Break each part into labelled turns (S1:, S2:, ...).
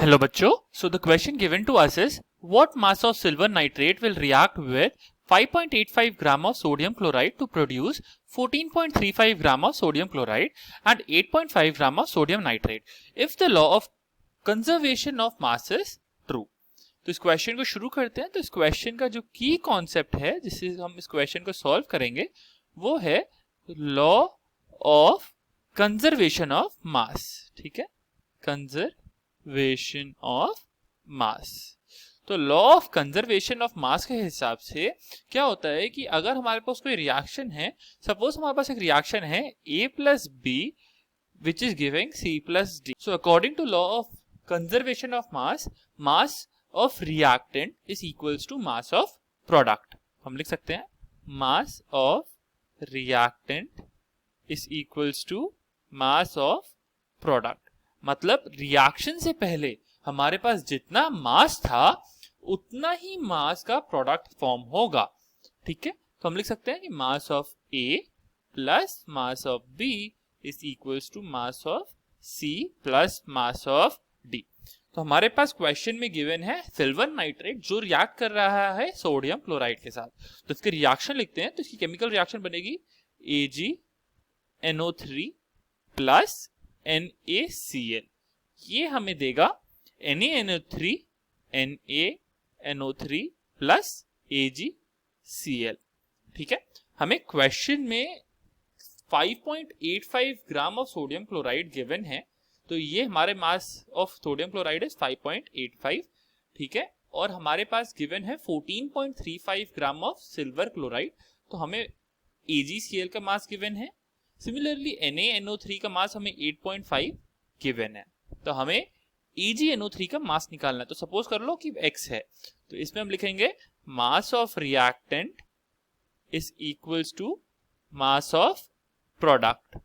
S1: Hello बच्चों, so the question given to us is what mass of silver nitrate will react with 5.85 gram of sodium chloride to produce 14.35 gram of sodium chloride and 8.5 gram of sodium nitrate if the law of conservation of mass is true। तो इस question को शुरू करते हैं। तो इस question का जो की कॉन्सेप्ट है जिससे हम इस क्वेश्चन को सॉल्व करेंगे वो है law of conservation of mass. ठीक है, कंजर्वेशन ऑफ मास। तो law of conservation of mass के हिसाब से क्या होता है कि अगर हमारे पास कोई रिएक्शन है, सपोज हमारे पास एक रिएक्शन है A plus B which is giving C plus D. So according to law of conservation of mass, mass of reactant is equals to mass of product. हम लिख सकते हैं mass of reactant is equals to mass of product। मतलब reaction से पहले हमारे पास जितना मास था उतना ही मास का प्रोडक्ट फॉर्म होगा। ठीक है, तो हम लिख सकते हैं कि mass of A plus mass of B is equals to mass of C plus mass of D। तो हमारे पास क्वेश्चन में गिवन है सिल्वर नाइट्रेट जो रिएक्ट कर रहा है सोडियम क्लोराइड के साथ। तो इसके रिएक्शन लिखते हैं। तो इसकी केमिकल रिएक्शन बनेगी AgNO3 प्लस NaCl। ये हमें देगा NaNO3 NaNO3 प्लस AgCl। ठीक है, हमें क्वेश्चन में 5.85 gram of sodium chloride given है। तो ये हमारे मास ऑफ सोडियम क्लोराइड है 5.85। ठीक है, और हमारे पास गिवन है 14.35 ग्राम ऑफ सिल्वर क्लोराइड। तो हमें AgCl का मास गिवन है। सिमिलरली NaNO3 का मास हमें 8.5 गिवन है। तो हमें AgNO3 का मास निकालना है। तो सपोज कर लो कि X है, तो इसमें हम लिखेंगे mass of reactant is equals to mass of product.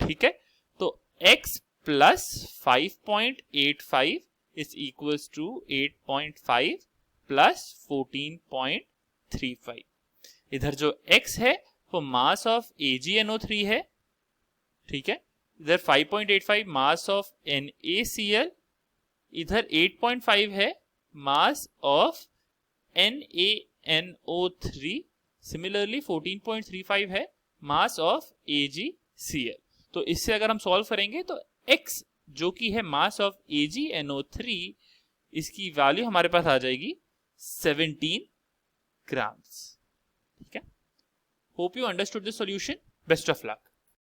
S1: ठीक है, तो X plus 5.85 is equals to 8.5 plus 14.35। इधर जो X है वो मास ऑफ AgNO3 है। ठीक है, इधर 5.85 मास ऑफ NaCl, इधर 8.5 है मास ऑफ NaNO3, सिमिलरली 14.35 है मास ऑफ AgCl। तो इससे अगर हम सॉल्व करेंगे तो X जो कि है मास ऑफ AgNO3, इसकी वैल्यू हमारे पास आ जाएगी 17 ग्राम्स। ठीक है, hope you understood this solution. Best of luck.